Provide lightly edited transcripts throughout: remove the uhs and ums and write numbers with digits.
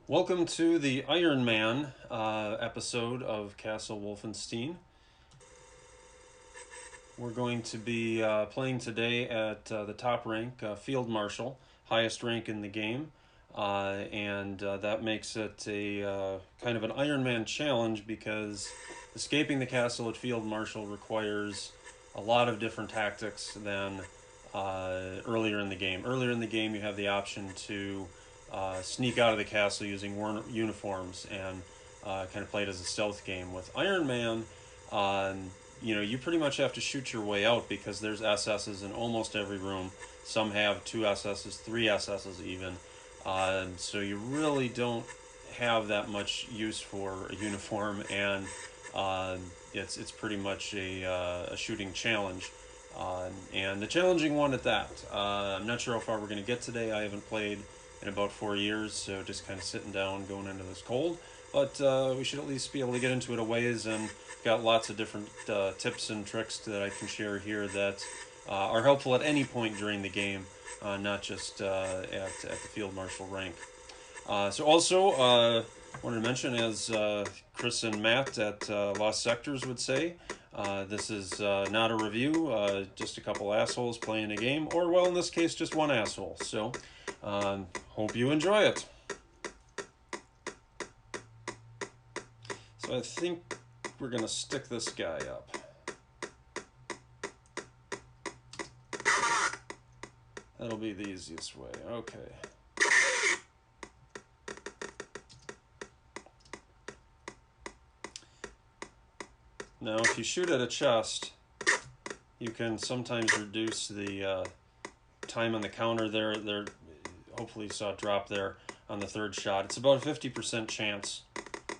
Welcome to the Ironman episode of Castle Wolfenstein. We're going to be playing today at the top rank, Field Marshal, highest rank in the game. And that makes it a kind of an Ironman challenge because escaping the castle at Field Marshal requires a lot of different tactics than earlier in the game. Earlier in the game, you have the option to sneak out of the castle using uniforms and kind of play it as a stealth game. With Iron Man, you pretty much have to shoot your way out because there's SS's in almost every room. Some have 2 SS's, 3 SS's even. So you really don't have that much use for a uniform, and it's pretty much a shooting challenge. And a challenging one at that. I'm not sure how far we're going to get today. I haven't played in about 4 years, so just kind of sitting down, going into this cold. But we should at least be able to get into it a ways, and got lots of different tips and tricks that I can share here that are helpful at any point during the game, not just at the Field Marshal rank. So also, wanted to mention, as Chris and Matt at Lost Sectors would say, this is not a review, just a couple assholes playing a game, or, well, in this case, just one asshole. So, hope you enjoy it. So I think we're going to stick this guy up. That'll be the easiest way. Okay. Now, if you shoot at a chest, you can sometimes reduce the time on the counter there. Hopefully you saw it drop there on the third shot. It's about a 50% chance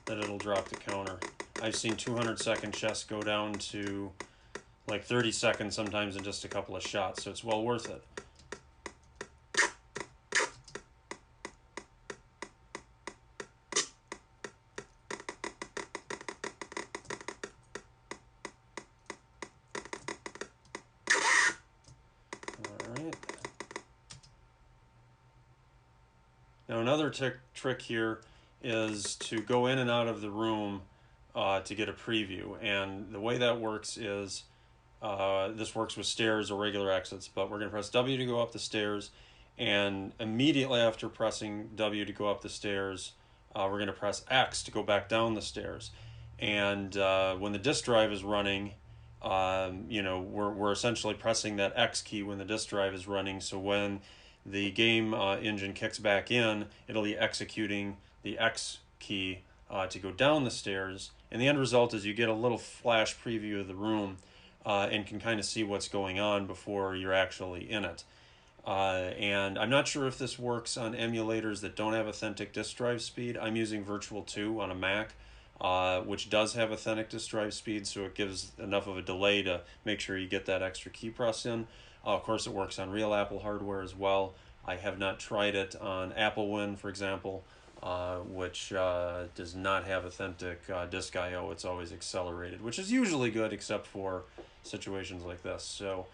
that it'll drop the counter. I've seen 200-second chests go down to like 30 seconds sometimes in just a couple of shots, so it's well worth it. Now another trick here is to go in and out of the room to get a preview. And the way that works is, this works with stairs or regular exits, but we're going to press W to go up the stairs, and immediately after pressing W to go up the stairs, we're going to press X to go back down the stairs. And when the disk drive is running, we're essentially pressing that X key when the disk drive is running, so when the game engine kicks back in, it'll be executing the X key to go down the stairs. And the end result is you get a little flash preview of the room and can kind of see what's going on before you're actually in it. And I'm not sure if this works on emulators that don't have authentic disk drive speed. I'm using Virtual 2 on a Mac, which does have authentic disk drive speed, so it gives enough of a delay to make sure you get that extra key press in. Of course, it works on real Apple hardware as well. I have not tried it on Applewin, for example, which does not have authentic disk I/O. It's always accelerated, which is usually good except for situations like this. So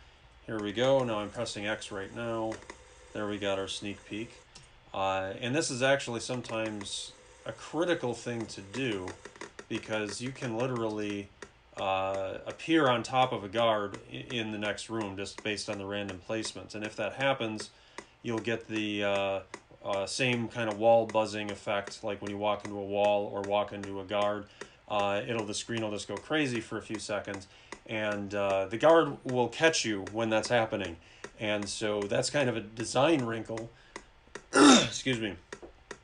here we go. Now I'm pressing X right now. There we got our sneak peek. And this is actually sometimes a critical thing to do because you can literally appear on top of a guard in the next room just based on the random placements. And if that happens, you'll get the same kind of wall buzzing effect, like when you walk into a wall or walk into a guard. The screen will just go crazy for a few seconds, and the guard will catch you when that's happening. And so that's kind of a design wrinkle. Excuse me.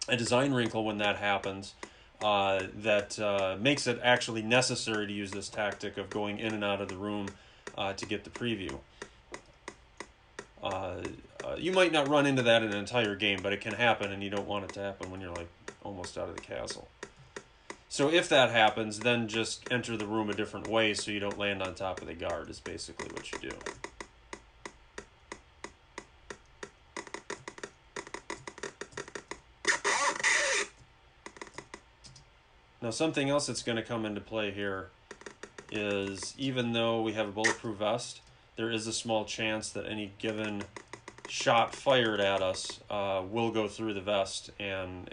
A design wrinkle when that happens. That makes it actually necessary to use this tactic of going in and out of the room to get the preview. You might not run into that in an entire game, but it can happen, and you don't want it to happen when you're like almost out of the castle. So if that happens, then just enter the room a different way so you don't land on top of the guard is basically what you do. Now, something else that's going to come into play here is, even though we have a bulletproof vest, there is a small chance that any given shot fired at us will go through the vest and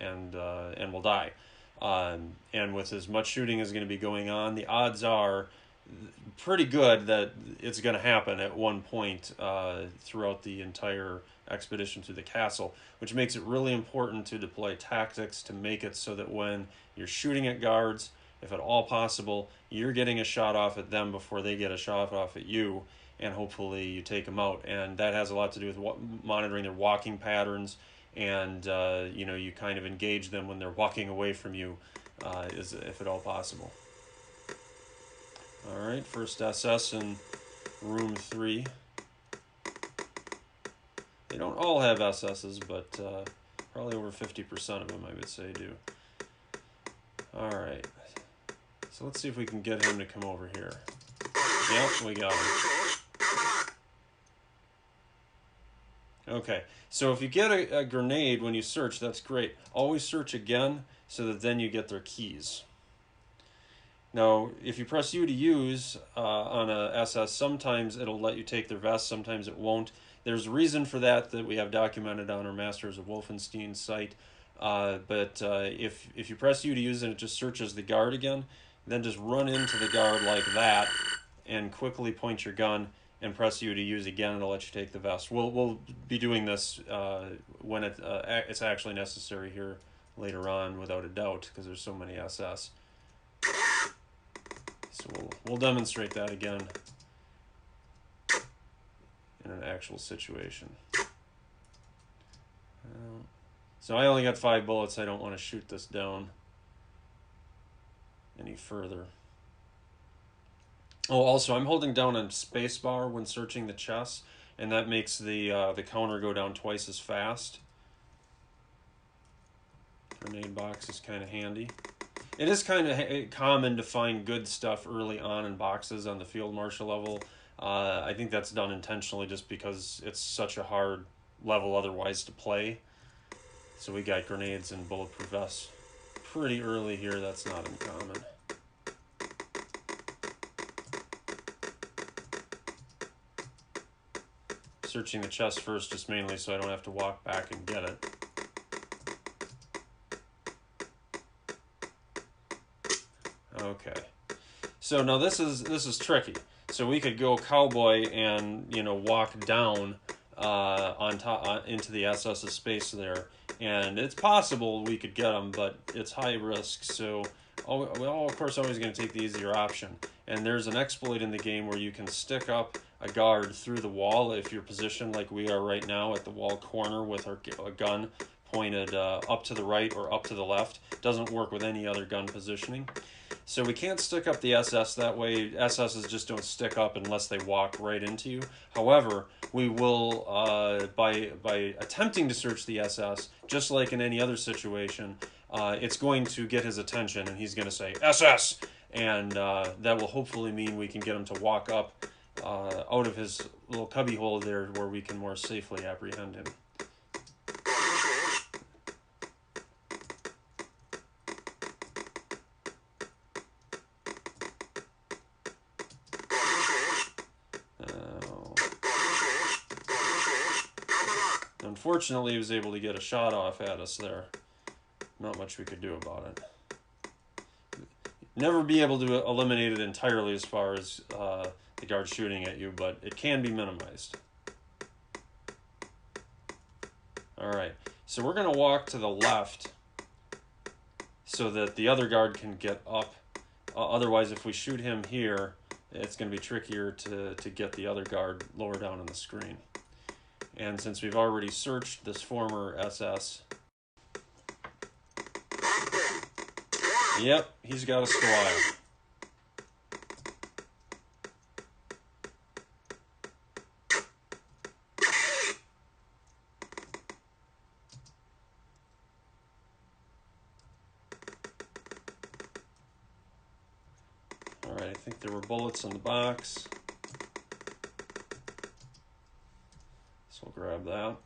we'll die. And with as much shooting as going to be going on, the odds are pretty good that it's going to happen at one point throughout the entire expedition through the castle, which makes it really important to deploy tactics to make it so that when you're shooting at guards, if at all possible, you're getting a shot off at them before they get a shot off at you, and hopefully you take them out. And that has a lot to do with monitoring their walking patterns, and you kind of engage them when they're walking away from you, if at all possible. All right, first SS in room 3. They don't all have SSs, but probably over 50% of them, I would say, do. All right, so let's see if we can get him to come over here. Yep, we got him. Okay, so if you get a grenade when you search, that's great. Always search again so that then you get their keys. Now, if you press U to use on a SS, sometimes it'll let you take their vest, sometimes it won't. There's a reason for that we have documented on our Masters of Wolfenstein site. But if you press U to use it, it just searches the guard again. Then just run into the guard like that and quickly point your gun and press U to use again, and it'll let you take the vest. We'll be doing this when it's actually necessary here later on, without a doubt, because there's so many SS. So we'll demonstrate that again in an actual situation. So I only got 5 bullets. I don't want to shoot this down any further. Oh, also, I'm holding down on spacebar when searching the chest, and that makes the counter go down twice as fast. Grenade box is kind of handy. It is kind of common to find good stuff early on in boxes on the Field Marshal level. I think that's done intentionally just because it's such a hard level otherwise to play. So we got grenades and bulletproof vests pretty early here. That's not uncommon. Searching the chest first, just mainly so I don't have to walk back and get it. Okay, so now this is tricky. So we could go cowboy and walk down on top into the SS's space there, and it's possible we could get them, but it's high risk. So we're of course always going to take the easier option. And there's an exploit in the game where you can stick up a guard through the wall if you're positioned like we are right now at the wall corner with our gun pointed up to the right or up to the left. Doesn't work with any other gun positioning. So we can't stick up the SS that way. SSs just don't stick up unless they walk right into you. However, we will, by attempting to search the SS, just like in any other situation, it's going to get his attention and he's going to say, SS! And that will hopefully mean we can get him to walk up out of his little cubby hole there where we can more safely apprehend him. Unfortunately, he was able to get a shot off at us there. Not much we could do about it. Never be able to eliminate it entirely as far as the guard shooting at you, but it can be minimized. Alright, so we're going to walk to the left so that the other guard can get up. Otherwise, if we shoot him here, it's going to be trickier to get the other guard lower down on the screen. And since we've already searched this former SS, yep, he's got a squire. All right, I think there were bullets in the box. So we'll grab that.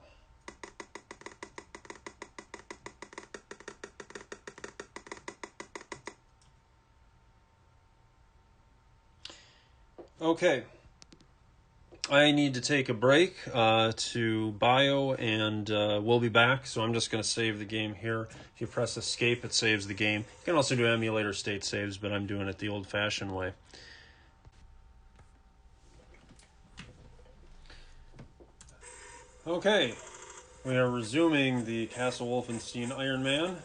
Okay, I need to take a break to bio, and we'll be back. So I'm just going to save the game here. If you press escape, it saves the game. You can also do emulator state saves, but I'm doing it the old-fashioned way. Okay, we are resuming the Castle Wolfenstein Ironman.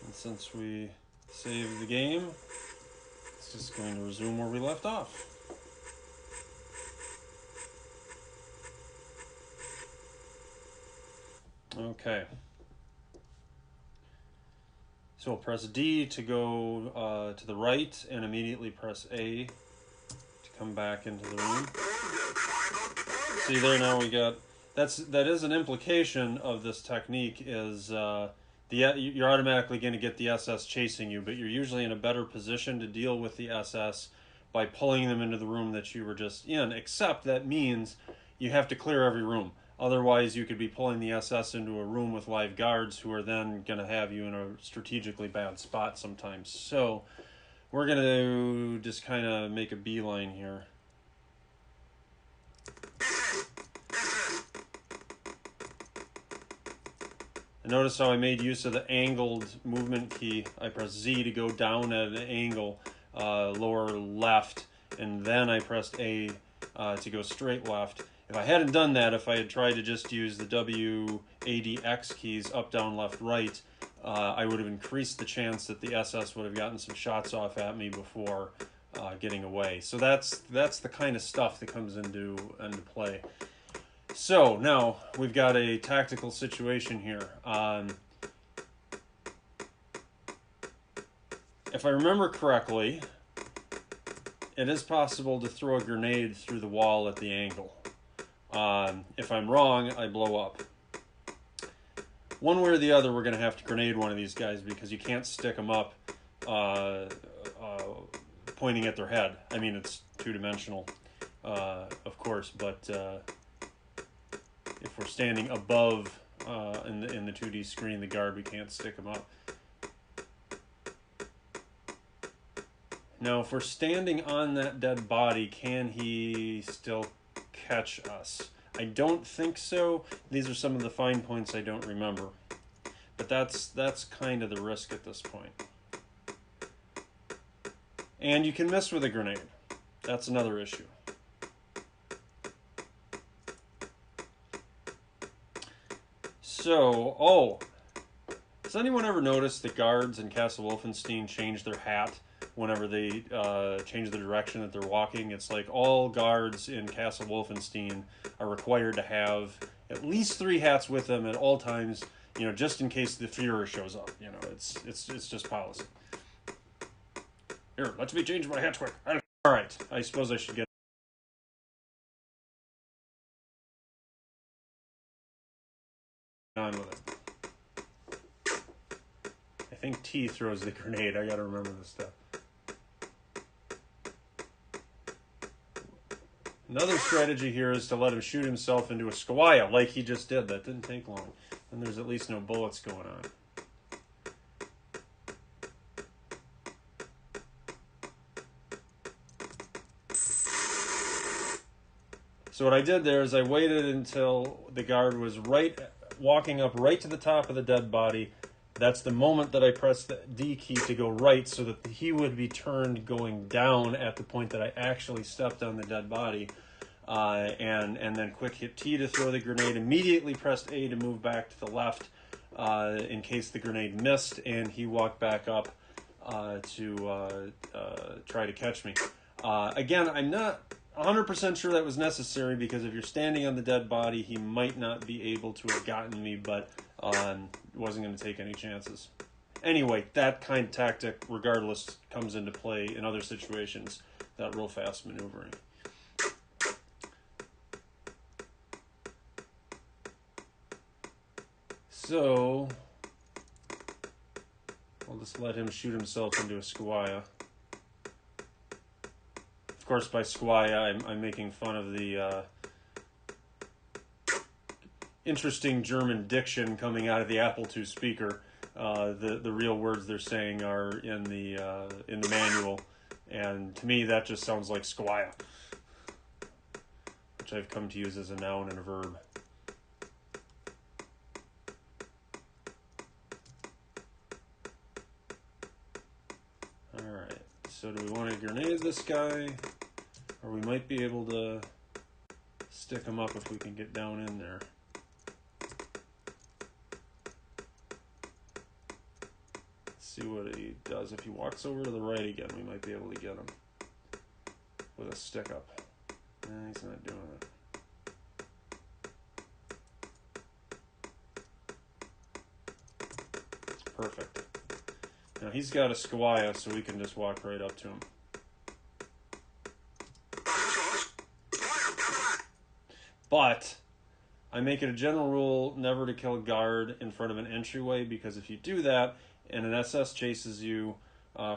And since we saved the game, it's just going to resume where we left off. Okay. So we'll press D to go to the right, and immediately press A to come back into the room. See there, now we got... That is an implication of this technique, is you're automatically going to get the SS chasing you, but you're usually in a better position to deal with the SS by pulling them into the room that you were just in, except that means you have to clear every room. Otherwise, you could be pulling the SS into a room with live guards who are then going to have you in a strategically bad spot sometimes. So we're going to just kind of make a beeline here. Notice how I made use of the angled movement key. I pressed Z to go down at an angle, lower left, and then I pressed A to go straight left. If I hadn't done that, if I had tried to just use the W, A, D, X keys, up, down, left, right, I would have increased the chance that the SS would have gotten some shots off at me before getting away. So that's the kind of stuff that comes into play. So now we've got a tactical situation here. If I remember correctly, it is possible to throw a grenade through the wall at the angle. If I'm wrong, I blow up. One way or the other, we're going to have to grenade one of these guys because you can't stick them up pointing at their head. I mean, it's two-dimensional, of course, but if we're standing above in the 2D screen, the guard, we can't stick them up. Now, if we're standing on that dead body, can he still catch us? I don't think so. These are some of the fine points I don't remember. But that's kind of the risk at this point. And you can miss with a grenade. That's another issue. So, has anyone ever noticed the guards in Castle Wolfenstein change their hat whenever they change the direction that they're walking? It's like all guards in Castle Wolfenstein are required to have at least 3 hats with them at all times, you know, just in case the Führer shows up. You know, it's just policy. Here, let me change my hat quick. All right, I suppose I should get on with it. I think T throws the grenade. I gotta remember this stuff. Another strategy here is to let him shoot himself into a squire, like he just did. That didn't take long. And there's at least no bullets going on. So what I did there is I waited until the guard was walking up right to the top of the dead body. That's the moment that I pressed the D key to go right so that he would be turned going down at the point that I actually stepped on the dead body. And then quick hit T to throw the grenade. Immediately pressed A to move back to the left in case the grenade missed, and he walked back up to try to catch me. Again, I'm not 100% sure that was necessary because if you're standing on the dead body, he might not be able to have gotten me, but wasn't going to take any chances. Anyway, that kind of tactic, regardless, comes into play in other situations, that real fast maneuvering. So, I'll just let him shoot himself into a squire. Of course, by squire, I'm making fun of the interesting German diction coming out of the Apple II speaker. the real words they're saying are in the manual, and to me that just sounds like squire, which I've come to use as a noun and a verb. Alright, so do we want to grenade this guy? Or we might be able to stick him up if we can get down in there. Let's see what he does. If he walks over to the right again, we might be able to get him with a stick up. Nah, he's not doing it. Perfect. Now he's got a squire, so we can just walk right up to him. But I make it a general rule never to kill a guard in front of an entryway, because if you do that and an SS chases you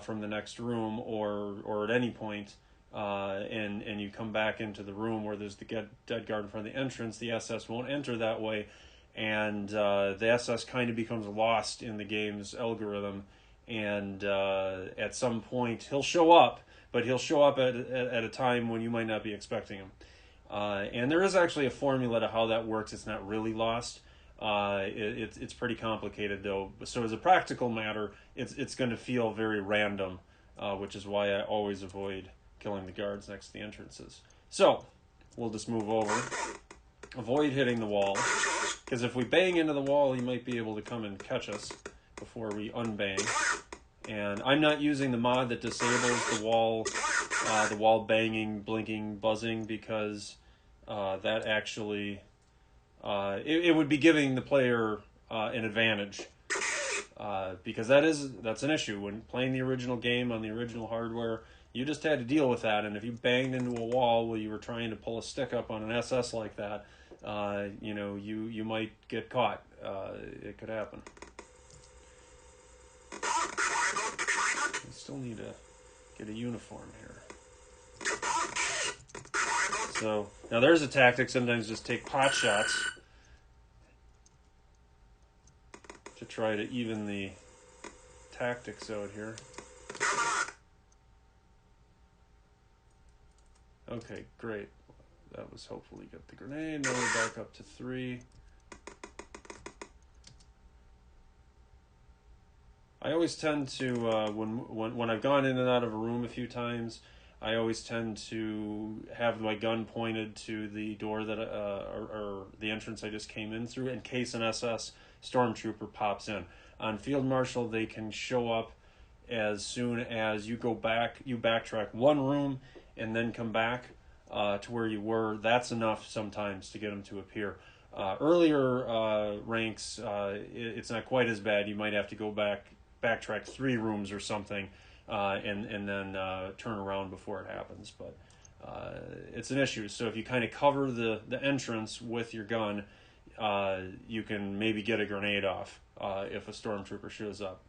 from the next room or at any point, and you come back into the room where there's the dead guard in front of the entrance, the SS won't enter that way, and the SS kind of becomes lost in the game's algorithm, and at some point he'll show up, but he'll show up at a time when you might not be expecting him. And there is actually a formula to how that works. It's not really lost. It's pretty complicated though. So as a practical matter, it's going to feel very random, which is why I always avoid killing the guards next to the entrances. So we'll just move over. Avoid hitting the wall, because if we bang into the wall, he might be able to come and catch us before we unbang. And I'm not using the mod that disables the wall banging, blinking, buzzing, because that actually it would be giving the player an advantage, because that's an issue when playing the original game on the original hardware. You just had to deal with that, and if you banged into a wall while you were trying to pull a stick up on an SS like that, you might get caught. It could happen. I still need to get a uniform here. So now there's a tactic. Sometimes just take pot shots to try to even the tactics out here. Okay, great. That was hopefully get the grenade. Now we're back up to 3. I always tend to, when I've gone in and out of a room a few times, I always tend to have my gun pointed to the door that, or the entrance I just came in through, in case an SS stormtrooper pops in. On Field Marshal, they can show up as soon as you backtrack one room and then come back to where you were. That's enough sometimes to get them to appear. Earlier ranks, it's not quite as bad. You might have to go backtrack 3 rooms or something, and then turn around before it happens. But it's an issue. So if you kind of cover the entrance with your gun, you can maybe get a grenade off if a stormtrooper shows up.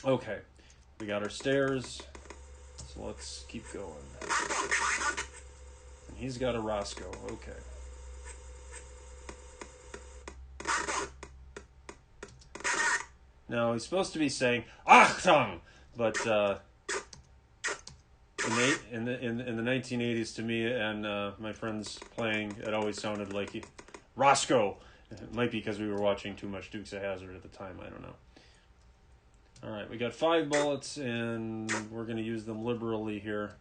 Okay, we got our stairs, so let's keep going. And he's got a Roscoe. Okay. Now, he's supposed to be saying Achtung, but in the 1980s, to me and my friends playing, it always sounded like Roscoe. It might be because we were watching too much Dukes of Hazzard at the time. I don't know. All right, we got 5 bullets, and we're going to use them liberally here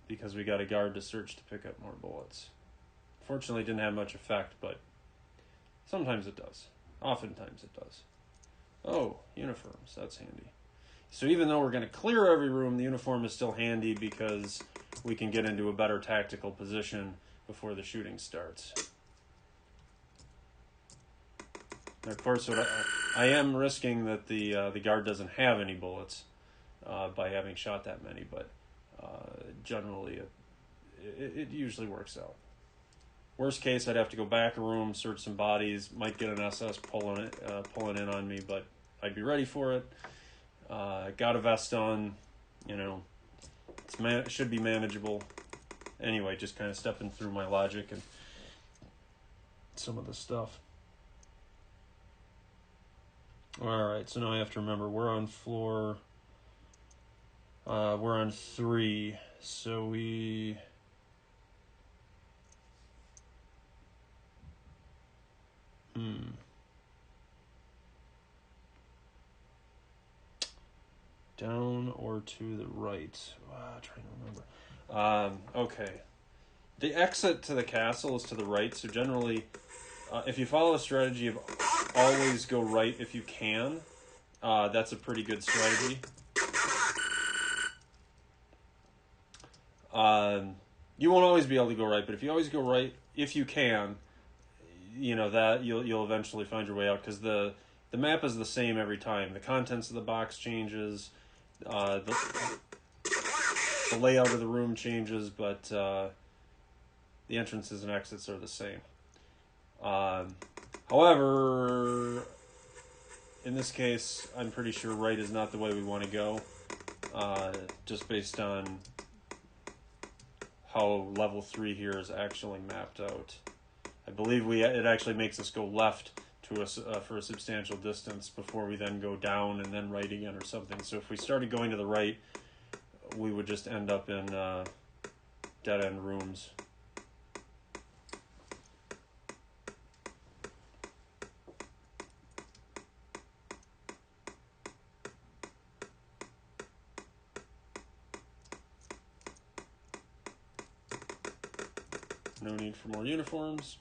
because we got a guard to search to pick up more bullets. Fortunately, it didn't have much effect, but sometimes it does. Oftentimes it does. Oh, uniforms. That's handy. So even though we're going to clear every room, the uniform is still handy because we can get into a better tactical position before the shooting starts. And of course, what I am risking that the guard doesn't have any bullets by having shot that many, but generally it usually works out. Worst case, I'd have to go back a room, search some bodies, might get an SS pulling in on me, but I'd be ready for it. Got a vest on, it should be manageable. Anyway, just kind of stepping through my logic and some of the stuff. Alright, so now I have to remember, we're on floor... we're on 3, so we... Down or to the right? Trying to remember. Okay. The exit to the castle is to the right, so generally, if you follow a strategy of always go right if you can, that's a pretty good strategy. You won't always be able to go right, but if you always go right, if you can, that you'll eventually find your way out, because the map is the same every time. The contents of the box changes, the layout of the room changes, but the entrances and exits are the same. However, in this case, I'm pretty sure right is not the way we want to go, just based on how level 3 here is actually mapped out. I believe it actually makes us go left for a substantial distance before we then go down and then right again or something. So if we started going to the right, we would just end up in dead-end rooms. No need for more uniforms.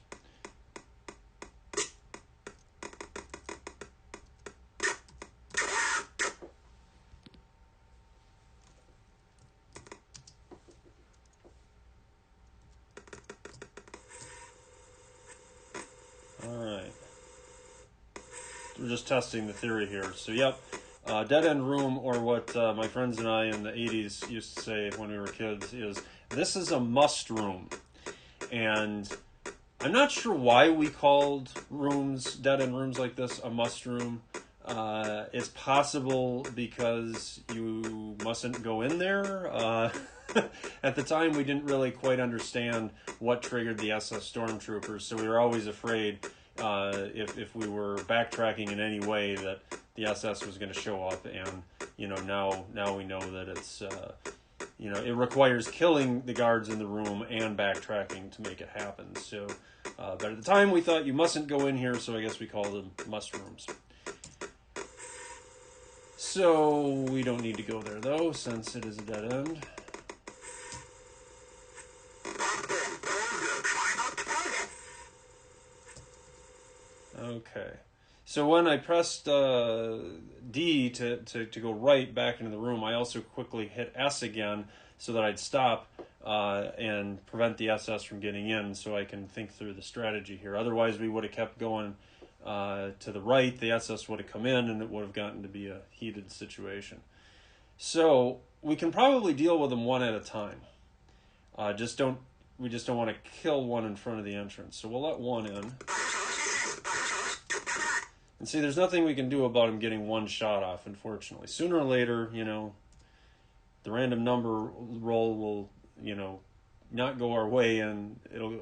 Alright. We're just testing the theory here. So, yep. Dead-end room, or what my friends and I in the 80s used to say when we were kids, is this is a must room. And I'm not sure why we called dead-end rooms like this, a must room. It's possible because you mustn't go in there. At the time, we didn't really quite understand what triggered the SS Stormtroopers, so we were always afraid if we were backtracking in any way that the SS was going to show up. And now we know that it's it requires killing the guards in the room and backtracking to make it happen. So, but at the time we thought you mustn't go in here, so I guess we called them must rooms. So we don't need to go there though, since it is a dead end. Okay. So when I pressed D to go right back into the room, I also quickly hit S again so that I'd stop and prevent the SS from getting in, so I can think through the strategy here. Otherwise, we would have kept going to the right. The SS would have come in, and it would have gotten to be a heated situation. So we can probably deal with them one at a time. We just don't want to kill one in front of the entrance. So we'll let one in. And see, there's nothing we can do about him getting one shot off, unfortunately. Sooner or later, the random number roll will, not go our way, and it'll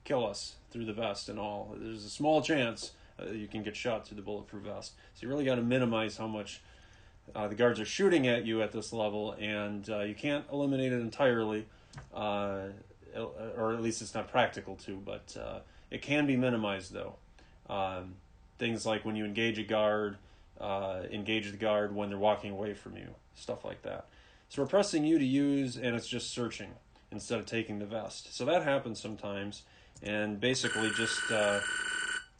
kill us through the vest and all. There's a small chance you can get shot through the bulletproof vest. So you really got to minimize how much the guards are shooting at you at this level, and you can't eliminate it entirely, or at least it's not practical to, but it can be minimized, though. Things like when you engage a guard, engage the guard when they're walking away from you, stuff like that. So we're pressing U to use, and it's just searching instead of taking the vest. So that happens sometimes, and basically just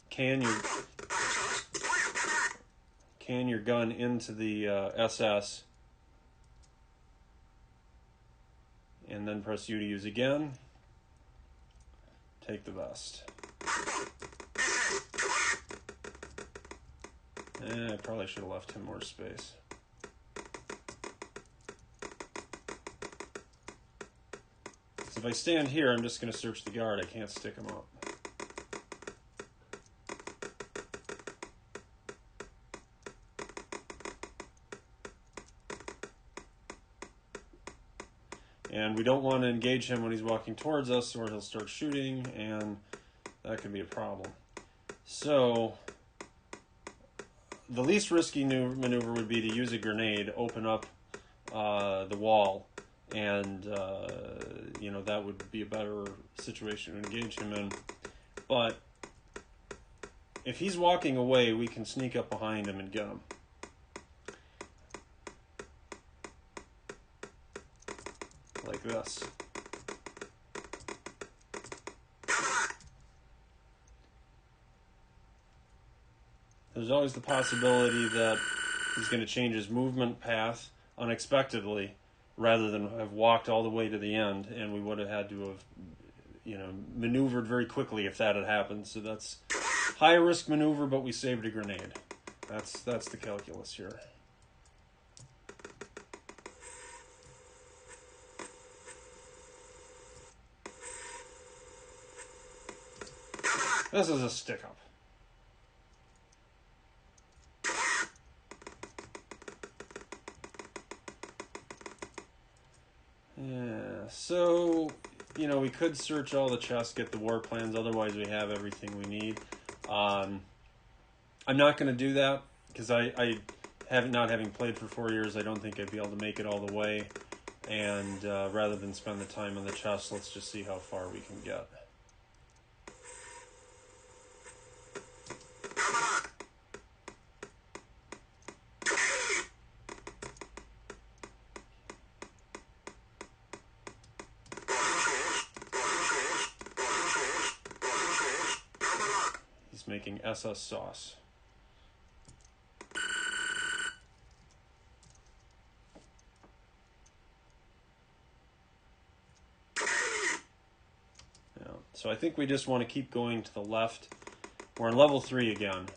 can your gun into the SS, and then press U to use again. Take the vest. I probably should have left him more space. So if I stand here, I'm just going to search the guard. I can't stick him up. And we don't want to engage him when he's walking towards us, or he'll start shooting, and that could be a problem. So the least risky maneuver would be to use a grenade, open up the wall, and that would be a better situation to engage him in. But if he's walking away, we can sneak up behind him and get him. Like this. There's always the possibility that he's going to change his movement path unexpectedly rather than have walked all the way to the end, and we would have had to have maneuvered very quickly if that had happened. So that's high risk maneuver, but we saved a grenade. That's the calculus here. This is a stick up. Yeah, so we could search all the chests, get the war plans. Otherwise, we have everything we need. I'm not going to do that because I not having played for 4 years, I don't think I'd be able to make it all the way. And rather than spend the time on the chest, let's just see how far we can get. He's making SS sauce. So I think we just want to keep going to the left. We're on level 3 again,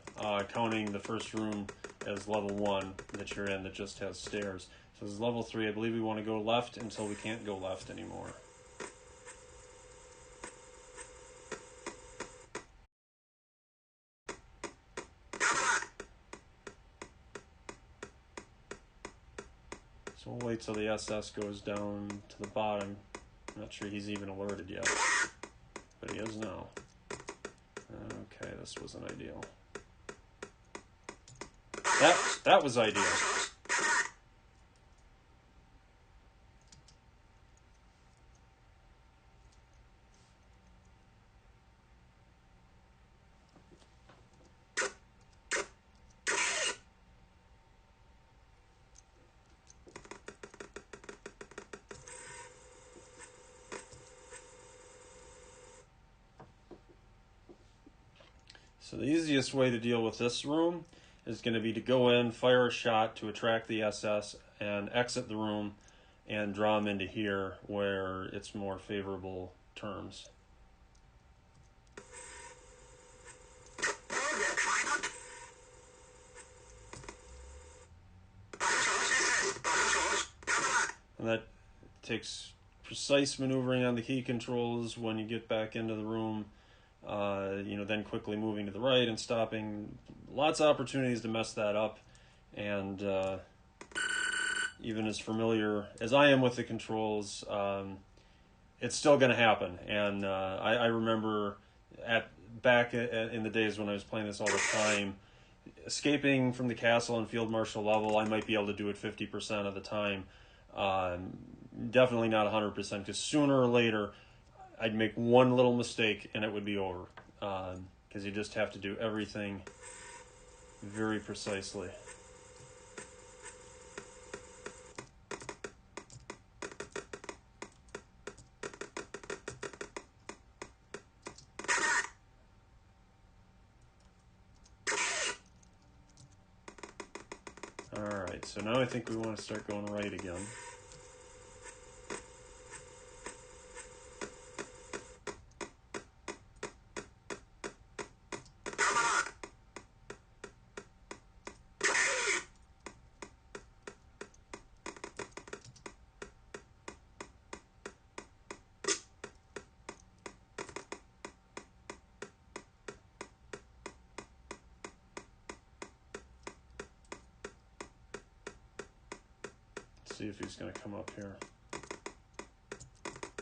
counting the first room as level 1 that you're in that just has stairs. So this is level 3. I believe we want to go left until we can't go left anymore. So we'll wait till the SS goes down to the bottom. I'm not sure he's even alerted yet. But he is now. Okay, this wasn't ideal. That was ideal. So the easiest way to deal with this room is going to be to go in, fire a shot to attract the SS, and exit the room and draw him into here where it's more favorable terms. And that takes precise maneuvering on the key controls when you get back into the room. Then quickly moving to the right and stopping. Lots of opportunities to mess that up. And even as familiar as I am with the controls, it's still going to happen. And I remember back in the days when I was playing this all the time, escaping from the castle and field marshal level, I might be able to do it 50% of the time. Definitely not 100%, because sooner or later I'd make one little mistake and it would be over. Because you just have to do everything very precisely. Alright, so now I think we want to start going right again. See if he's going to come up here.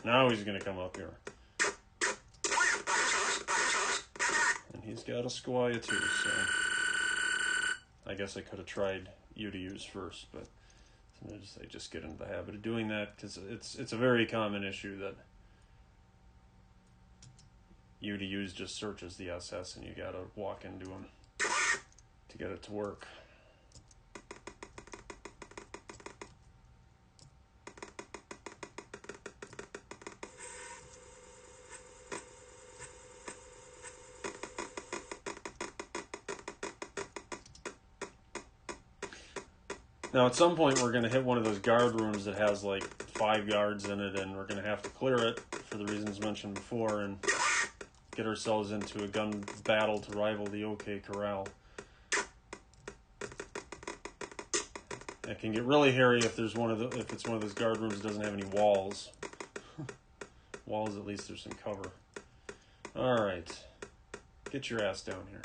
Now he's going to come up here. And he's got a squire too, so I guess I could have tried you to use first, but I just get into the habit of doing that because it's a very common issue that you to use just searches the SS and you gotta walk into them to get it to work. Now at some point we're going to hit one of those guard rooms that has like 5 guards in it, and we're going to have to clear it for the reasons mentioned before and get ourselves into a gun battle to rival the OK Corral. It can get really hairy if it's one of those guard rooms that doesn't have any walls. Walls, at least there's some cover. All right, get your ass down here.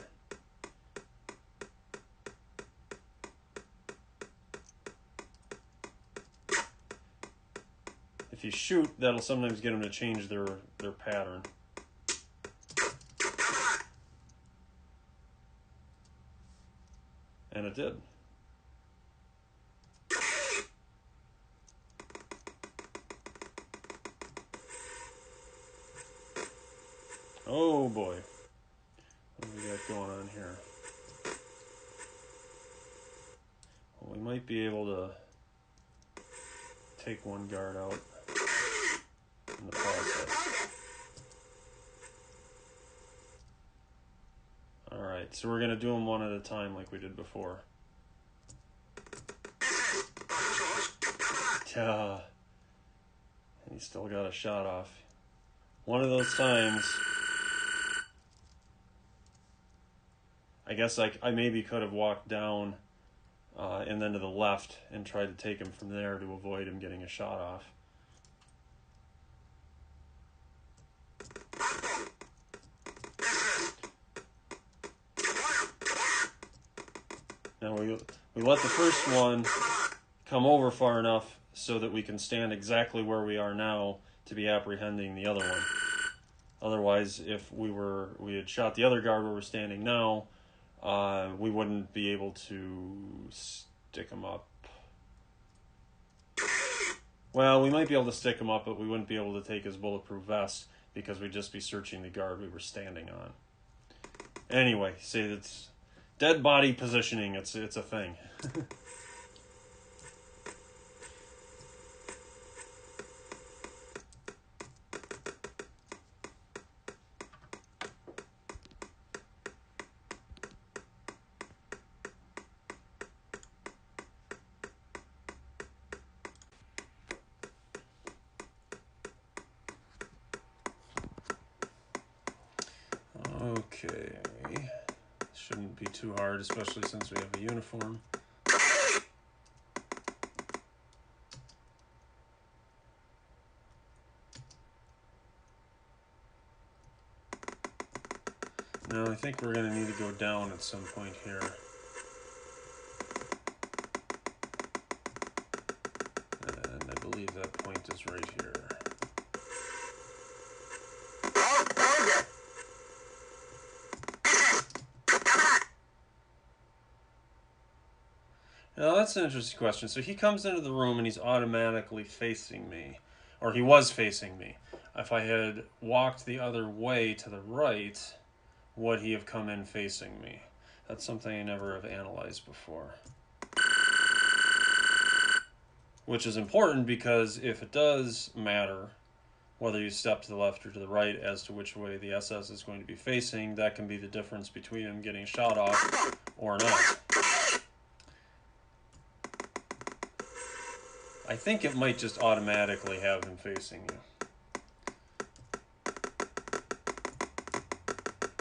If you shoot, that'll sometimes get them to change their pattern. And it did. Oh boy. What do we got going on here? Well, we might be able to take one guard out in the process. Alright, so we're going to do them one at a time like we did before. And he still got a shot off. One of those times, I guess I maybe could have walked down and then to the left and tried to take him from there to avoid him getting a shot off. Now we let the first one come over far enough so that we can stand exactly where we are now to be apprehending the other one. Otherwise, if we had shot the other guard where we're standing now, we wouldn't be able to stick him up. Well, we might be able to stick him up, but we wouldn't be able to take his bulletproof vest because we'd just be searching the guard we were standing on. Anyway, see, it's dead body positioning. It's a thing. Okay, shouldn't be too hard, especially since we have a uniform. Now I think we're going to need to go down at some point here. And I believe that point is right here. Now that's an interesting question. So he comes into the room and he's automatically facing me. Or he was facing me. If I had walked the other way to the right, would he have come in facing me? That's something I never have analyzed before. Which is important because if it does matter whether you step to the left or to the right as to which way the SS is going to be facing, that can be the difference between him getting shot off or not. I think it might just automatically have him facing you.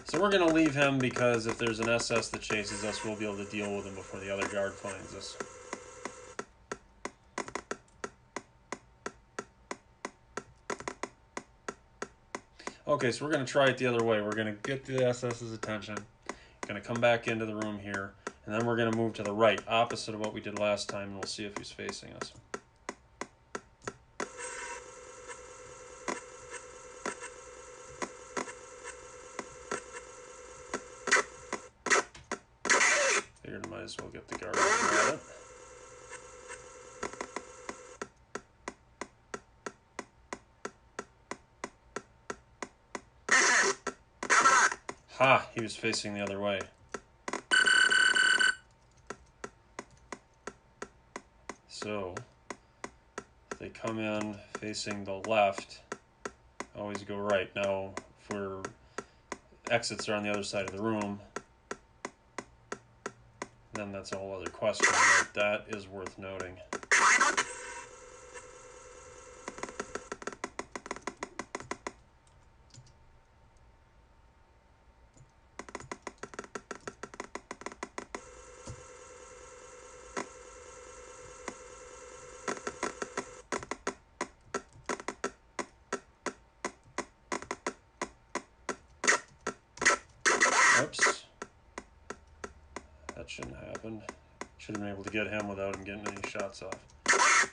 So we're going to leave him because if there's an SS that chases us, we'll be able to deal with him before the other guard finds us. Okay, so we're going to try it the other way. We're going to get the SS's attention. Going to come back into the room here, and then we're going to move to the right, opposite of what we did last time, and we'll see if he's facing us. Figured might as well get the guard at it. Ha! He was facing the other way. So, if they come in facing the left, always go right. Now, if we're exits are on the other side of the room, then that's a whole other question, but that is worth noting. Oops. That shouldn't happen. Should have been able to get him without him getting any shots off.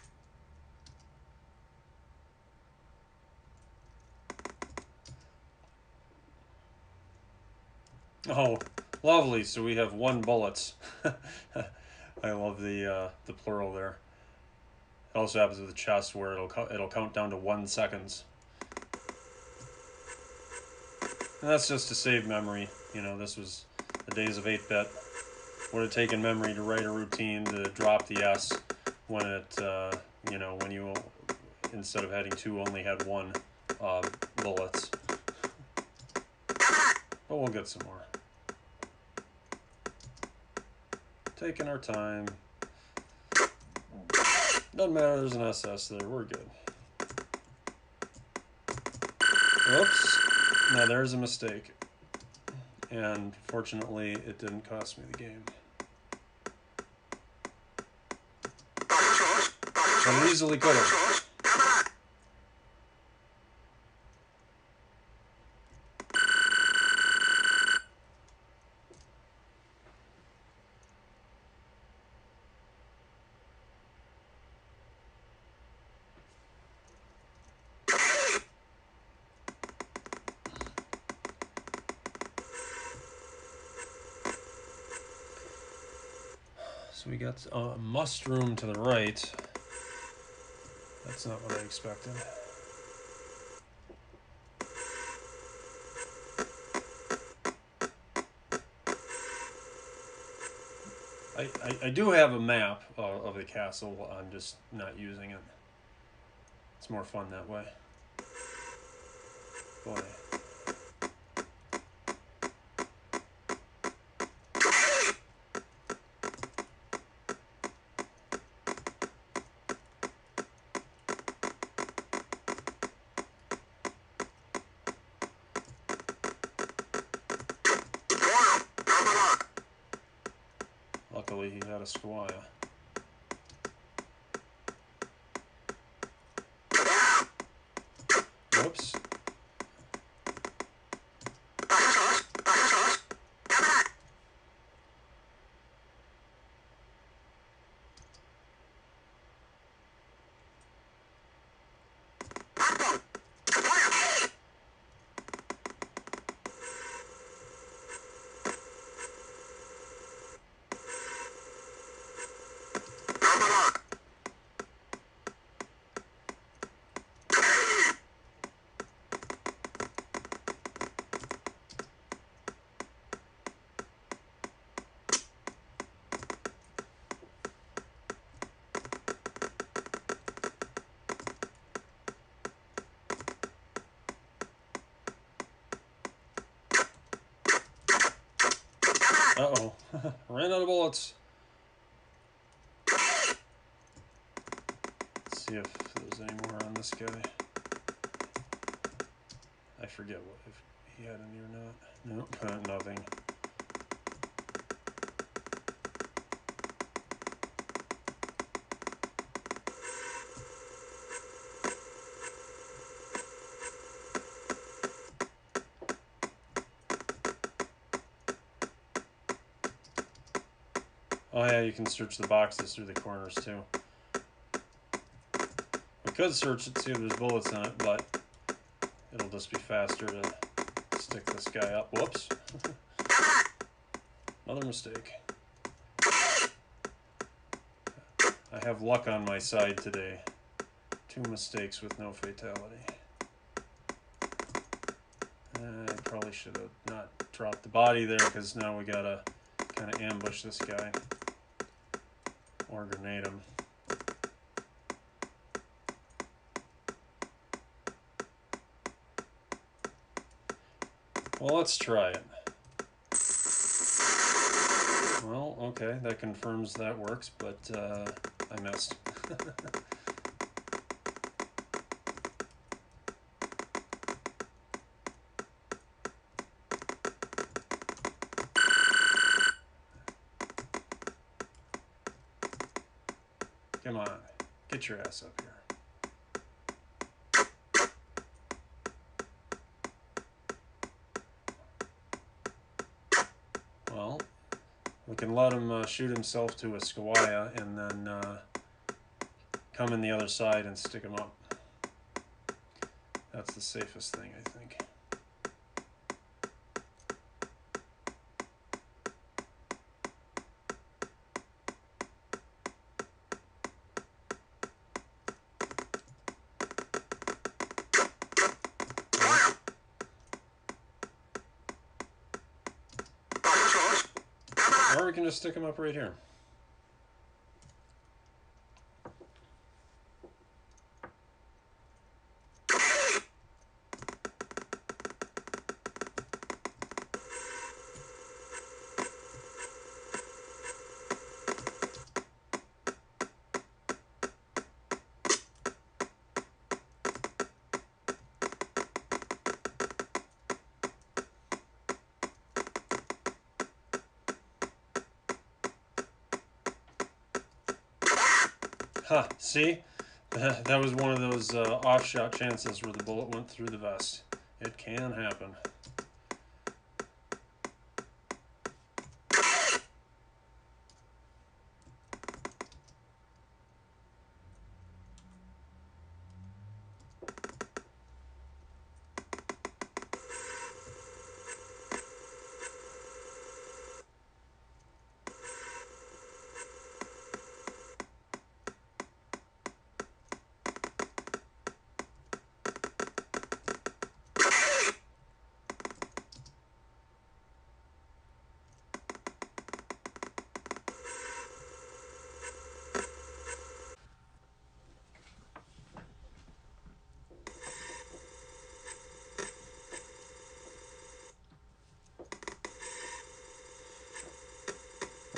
Oh, lovely. So we have 1 bullets. I love the plural there. It also happens with the chest where it'll count down to 1 seconds. And that's just to save memory. You know, this was the days of 8-bit. Would have taken memory to write a routine to drop the S when it, you know, when you, instead of having 2, only had 1 bullets. But we'll get some more. Taking our time. Doesn't matter, there's an SS there, we're good. Whoops. Now there's a mistake. And fortunately, it didn't cost me the game. But it easily could have. So we got a must room to the right. That's not what I expected. I do have a map of the castle. I'm just not using it. It's more fun that way. Boy. Luckily, he had a squire. Whoops. Uh-oh. Ran out of bullets. Let's see if there's any more on this guy. I forget what if he had any or not. Nope, nothing. Oh yeah, you can search the boxes through the corners too. We could search it, see if there's bullets in it, but it'll just be faster to stick this guy up. Whoops. Another mistake. I have luck on my side today. 2 mistakes with no fatality. I probably should have not dropped the body there, because now we gotta kind of ambush this guy. Or grenade him. Well, let's try it. Well, okay, that confirms that works, but I missed. Come on, get your ass up here. Well, we can let him shoot himself to a Skawaya and then come in the other side and stick him up. That's the safest thing, I think. Or we can just stick him up right here. Huh, see? That was one of those off-shot chances where the bullet went through the vest. It can happen.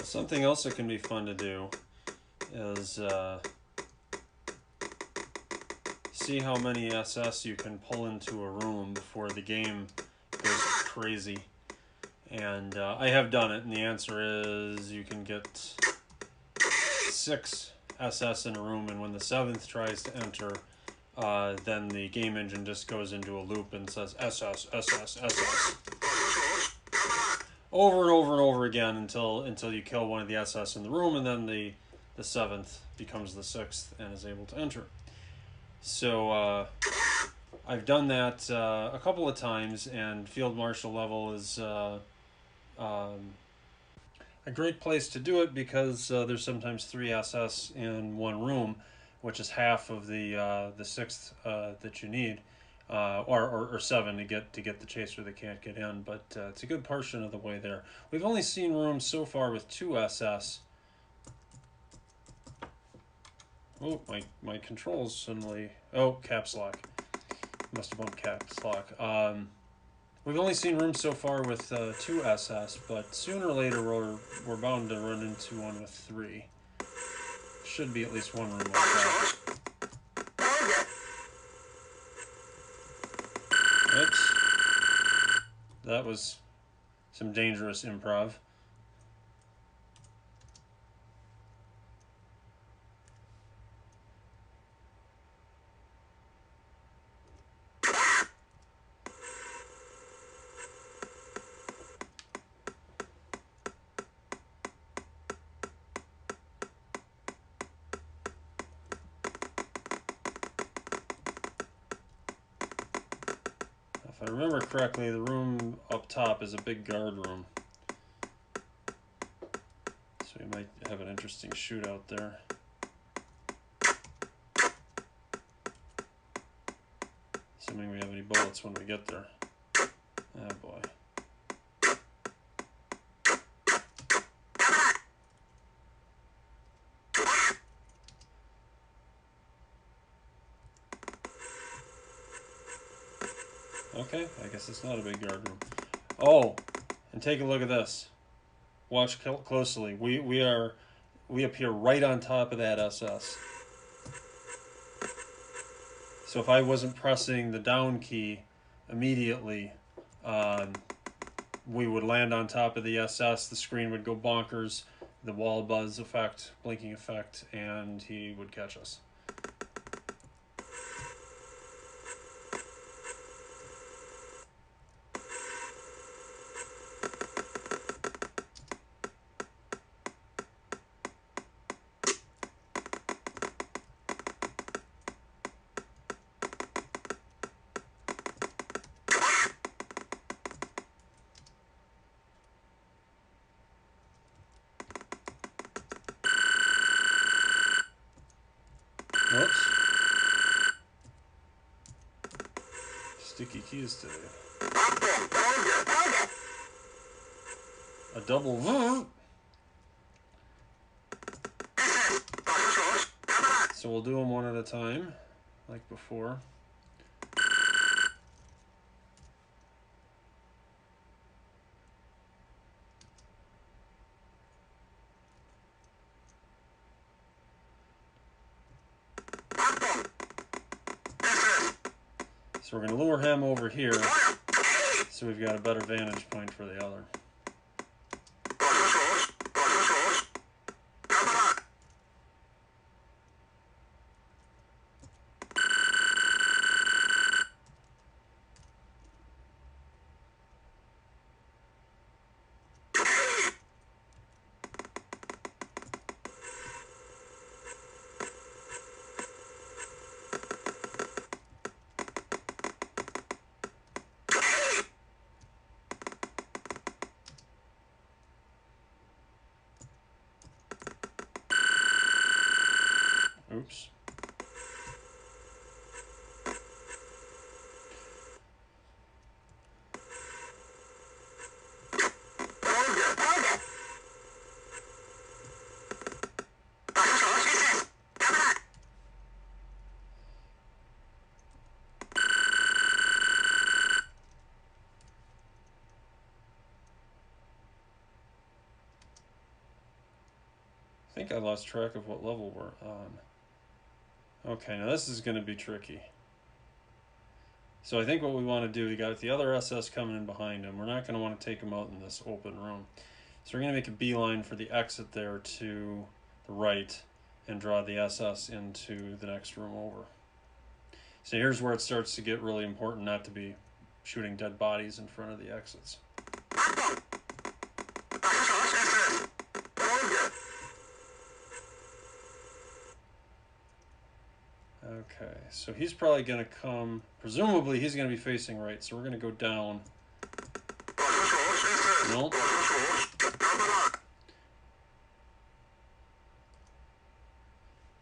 Something else that can be fun to do is see how many SS you can pull into a room before the game goes crazy. And I have done it, and the answer is you can get 6 SS in a room, and when the 7th tries to enter, then the game engine just goes into a loop and says SS, SS, SS. Over and over and over again until you kill one of the SS in the room, and then the 7th becomes the 6th and is able to enter. So I've done that a couple of times, and Field Marshal level is a great place to do it because there's sometimes 3 SS in one room, which is half of the 6th that you need. Or 7 to get the chaser that can't get in, but it's a good portion of the way there. We've only seen rooms so far with 2 SS. Oh, my controls suddenly... Oh, caps lock. Must have bumped caps lock. We've only seen rooms so far with 2 SS, but sooner or later we're bound to run into one with 3. Should be at least one room like that. Oops. That was some dangerous improv. If I remember correctly, the room up top is a big guard room. So we might have an interesting shootout there. Assuming we have any bullets when we get there. Oh boy. Okay, I guess it's not a big guard room. Oh, and take a look at this. Watch closely. We appear right on top of that SS. So if I wasn't pressing the down key immediately, we would land on top of the SS. The screen would go bonkers, the wall buzz effect, blinking effect, and he would catch us. Whoops. Sticky keys today. A double. So we'll do them one at a time, like before. So we're going to lure him over here, so we've got a better vantage point for the other. Oops. I think I lost track of what level we're on. Okay, now this is going to be tricky. So I think what we want to do, we got the other SS coming in behind him. We're not going to want to take him out in this open room. So we're going to make a beeline for the exit there to the right and draw the SS into the next room over. So here's where it starts to get really important not to be shooting dead bodies in front of the exits. Okay, so he's probably going to come, presumably he's going to be facing right, so we're going to go down. Nope.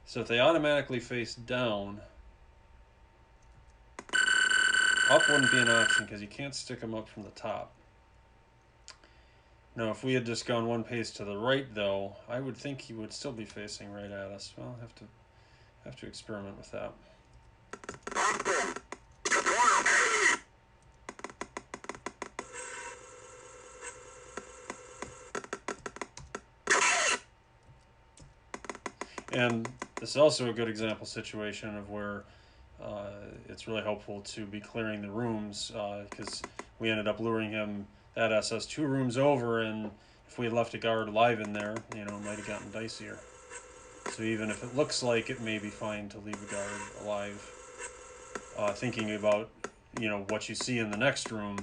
So if they automatically face down, up wouldn't be an option because you can't stick them up from the top. Now if we had just gone one pace to the right though, I would think he would still be facing right at us. Well, I'll have to experiment with that. And this is also a good example situation of where it's really helpful to be clearing the rooms because we ended up luring him, that SS, 2 rooms over, and if we had left a guard alive in there, you know, it might have gotten dicier. So even if it looks like it may be fine to leave a guard alive, thinking about, you know, what you see in the next room,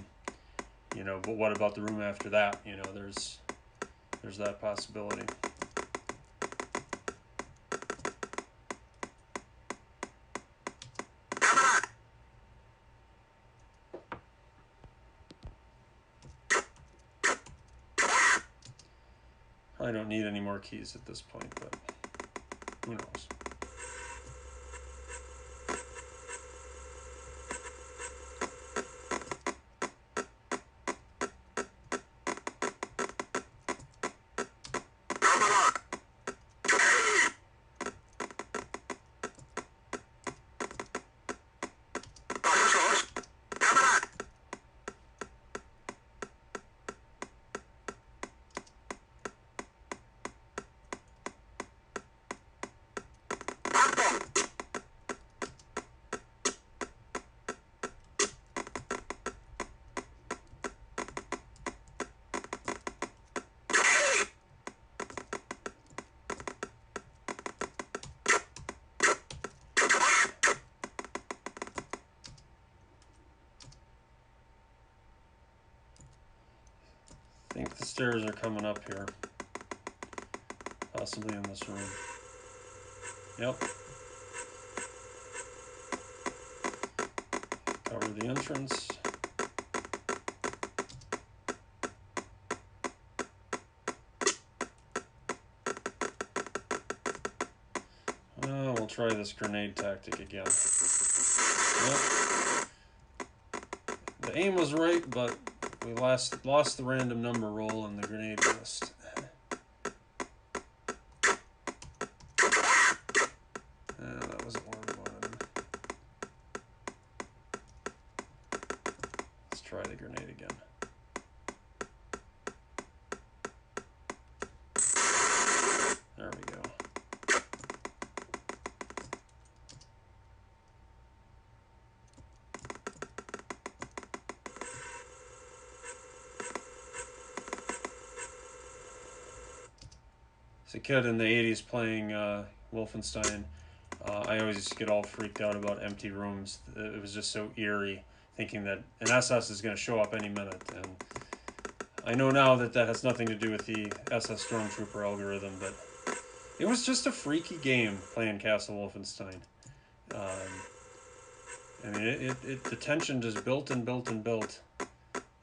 you know, but what about the room after that? You know, there's that possibility. I don't need any more keys at this point, but who knows? think the stairs are coming up here. Possibly in this room. Yep. Cover the entrance. We'll try this grenade tactic again. Yep. The aim was right, but we lost the random number roll and the grenade missed. That wasn't what we wanted. Let's try the grenade again. There we go. As a kid in the 80s playing Wolfenstein, I always used to get all freaked out about empty rooms. It was just so eerie, thinking that an SS is going to show up any minute. And I know now that that has nothing to do with the SS Stormtrooper algorithm, but it was just a freaky game playing Castle Wolfenstein. I mean, the tension just built and built and built,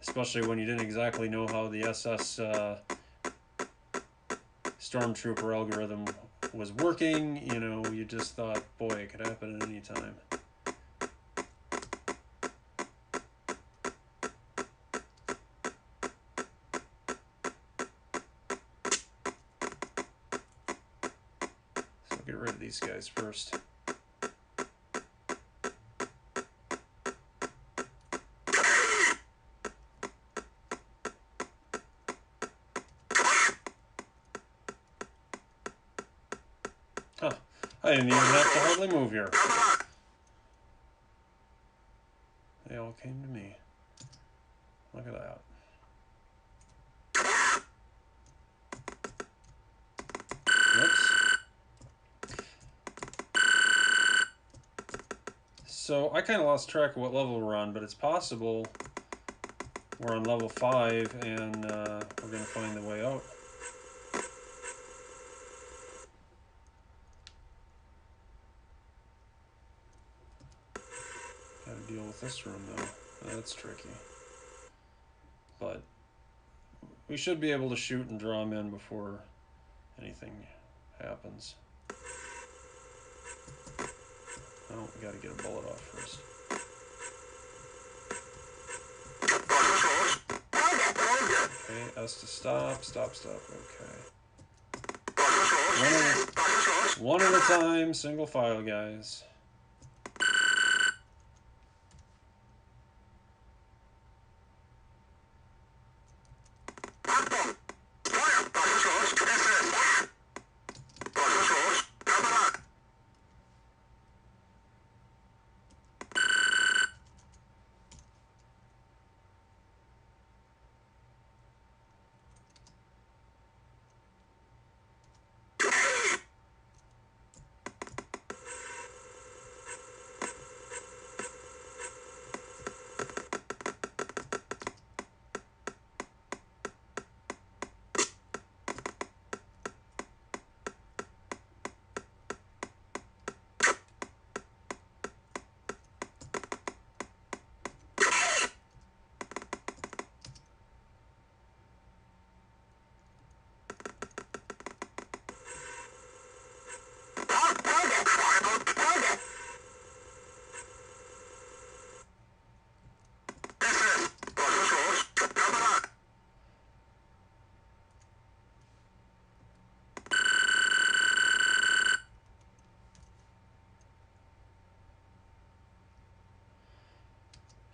especially when you didn't exactly know how the SS Stormtrooper algorithm was working. You know, you just thought, boy, it could happen at any time. So get rid of these guys first. Huh. I didn't even have to hardly move here. They all came to me. Look at that. Whoops. So I kind of lost track of what level we're on, but it's possible we're on level 5 and we're going to find the way out. Deal with this room though. That's tricky. But we should be able to shoot and draw them in before anything happens. Oh, we gotta get a bullet off first. Okay, S to stop, stop, stop, okay. One at a time, single file, guys.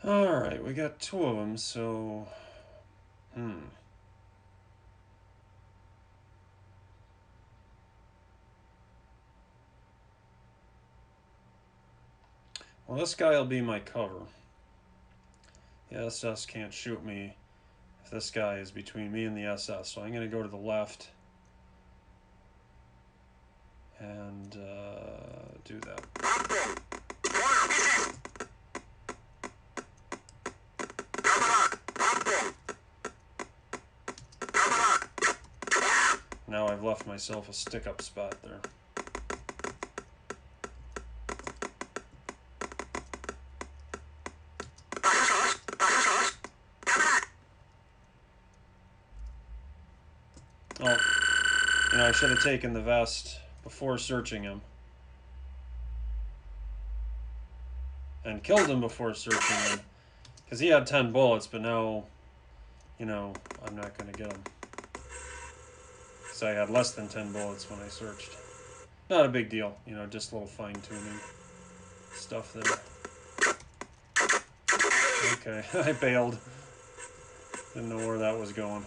Alright, we got 2 of them, so... Well, this guy will be my cover. The SS can't shoot me if this guy is between me and the SS, so I'm going to go to the left and do that. I've left myself a stick-up spot there. Oh, you know, I should have taken the vest before searching him. And killed him before searching him. Because he had 10 bullets, but now, you know, I'm not going to get him. Because I had less than 10 bullets when I searched. Not a big deal, you know, just a little fine-tuning stuff there. Okay, I bailed. Didn't know where that was going.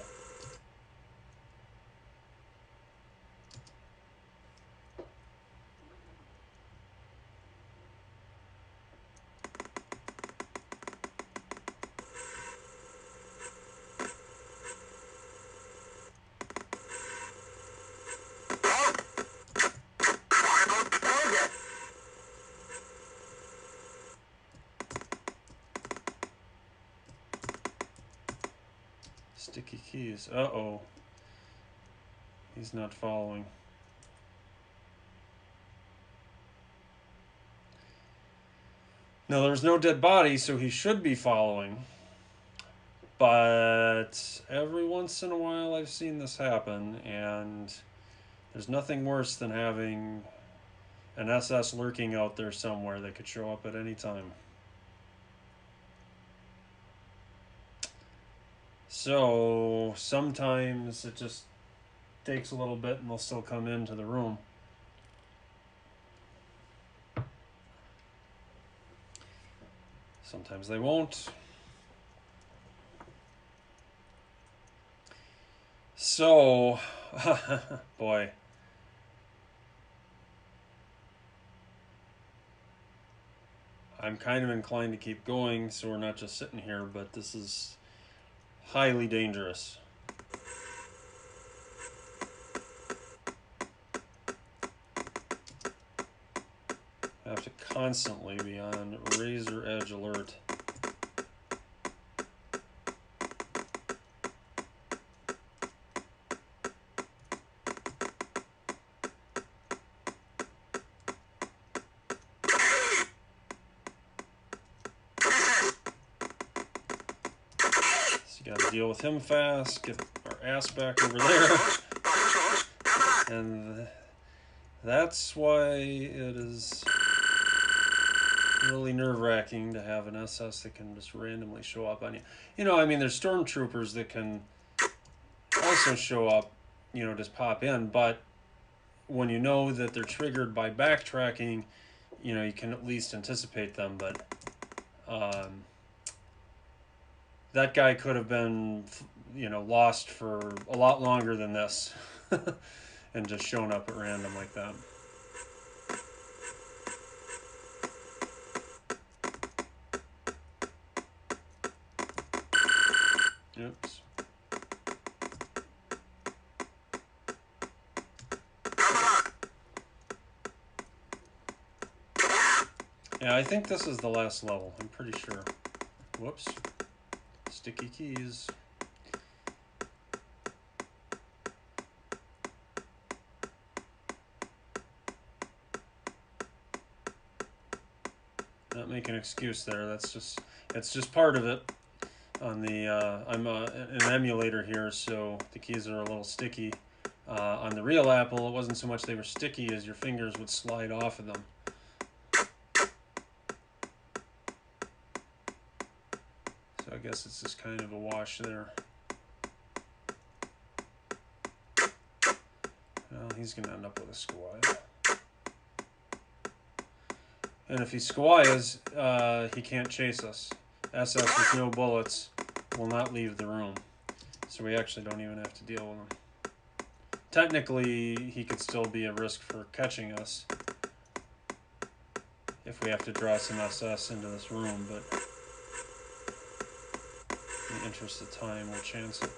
Sticky keys. Uh-oh. He's not following. Now, there's no dead body, so he should be following. But every once in a while I've seen this happen, and there's nothing worse than having an SS lurking out there somewhere that could show up at any time. So sometimes it just takes a little bit and they'll still come into the room. Sometimes they won't. So, boy. I'm kind of inclined to keep going so we're not just sitting here, but this is highly dangerous. I have to constantly be on razor edge alert. So you gotta deal with him fast, get our ass back over there. And that's why it is really nerve-wracking to have an SS that can just randomly show up on you. You know, I mean, there's stormtroopers that can also show up, you know, just pop in, but when you know that they're triggered by backtracking, you know, you can at least anticipate them, but that guy could have been, you know, lost for a lot longer than this and just shown up at random like that. Oops. Yeah, I think this is the last level. I'm pretty sure. Whoops. Sticky keys. Not make an excuse there. That's just, it's just part of it. On the I'm an emulator here, so the keys are a little sticky. On the real Apple, it wasn't so much they were sticky as your fingers would slide off of them. So I guess it's just kind of a wash there. Well, he's going to end up with a squad. And if he squires, he can't chase us. SS with no bullets will not leave the room. So we actually don't even have to deal with him. Technically, he could still be a risk for catching us if we have to draw some SS into this room, but in the interest of time, we'll chance it.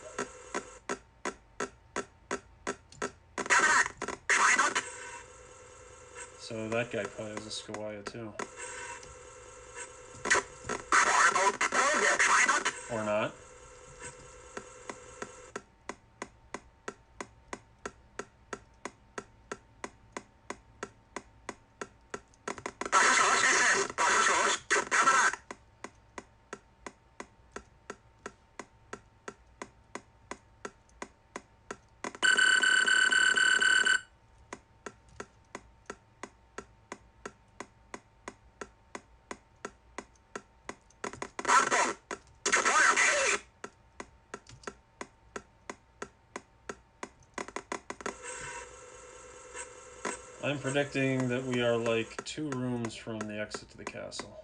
So that guy probably has a Skawaya too. Or not. I'm predicting that we are like 2 rooms from the exit to the castle.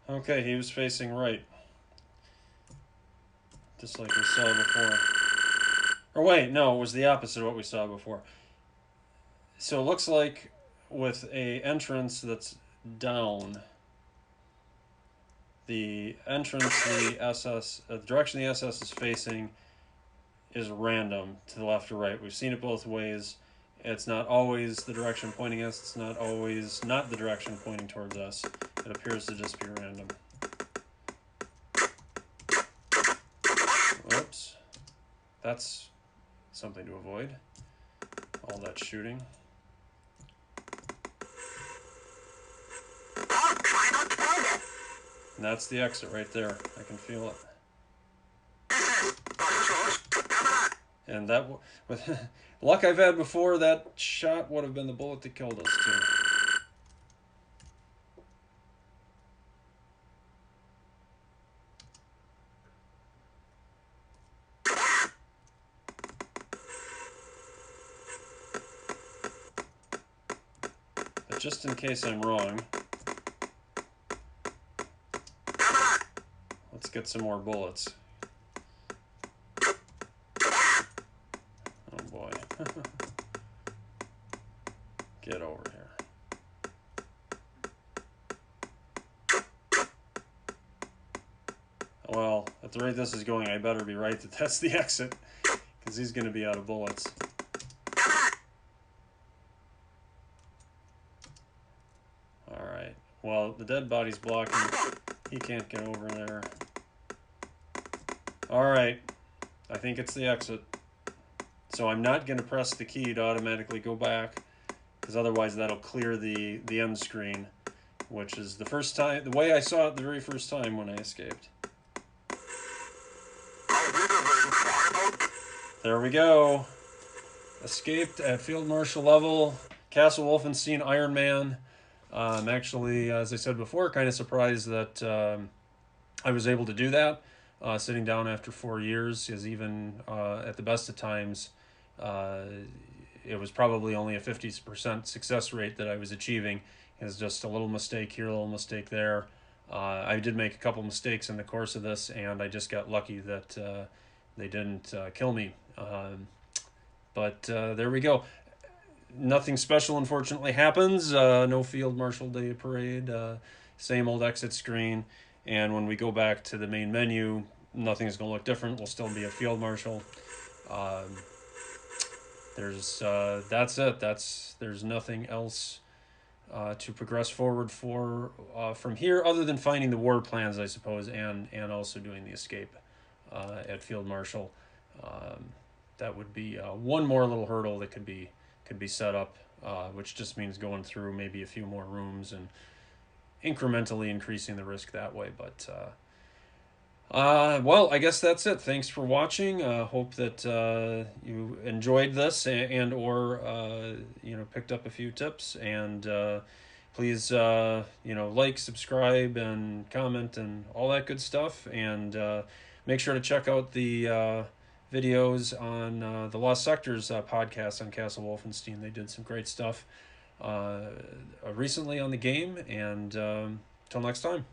Okay, he was facing right. Just like we saw before. Or wait, no, it was the opposite of what we saw before. So it looks like with a entrance that's down, the entrance the direction the SS is facing is random to the left or right. We've seen it both ways. It's not always the direction pointing us. It's not always not the direction pointing towards us. It appears to just be random. Whoops. That's something to avoid. All that shooting. And that's the exit right there. I can feel it. And that, with luck I've had before, that shot would have been the bullet that killed us too. But just in case I'm wrong, let's get some more bullets. Oh boy. Get over here. Well, at the rate this is going, I better be right that that's the exit, because he's going to be out of bullets. Alright, well, the dead body's blocking. He can't get over there. Alright, I think it's the exit. So I'm not going to press the key to automatically go back, because otherwise that'll clear the end screen, which is the first time, the way I saw it the very first time when I escaped. There we go. Escaped at Field Marshal level, Castle Wolfenstein, Ironman. I'm actually, as I said before, kind of surprised that I was able to do that, sitting down after 4 years, because even at the best of times, it was probably only a 50% success rate that I was achieving. It's just a little mistake here, a little mistake there. I did make a couple mistakes in the course of this, and I just got lucky that they didn't kill me. But there we go. Nothing special, unfortunately, happens. No Field Marshal Day Parade. Same old exit screen. And when we go back to the main menu, nothing's going to look different. We'll still be a Field Marshal. That's it. There's nothing else to progress forward from here, other than finding the war plans, I suppose, and also doing the escape at Field Marshal. That would be one more little hurdle that could be set up, which just means going through maybe a few more rooms and incrementally increasing the risk that way. But well, I guess that's it. Thanks for watching. Hope that you enjoyed this and or picked up a few tips. And please like, subscribe, and comment, and all that good stuff. And make sure to check out the videos on the Lost Sectors podcast on Castle Wolfenstein. They did some great stuff recently on the game. And till next time.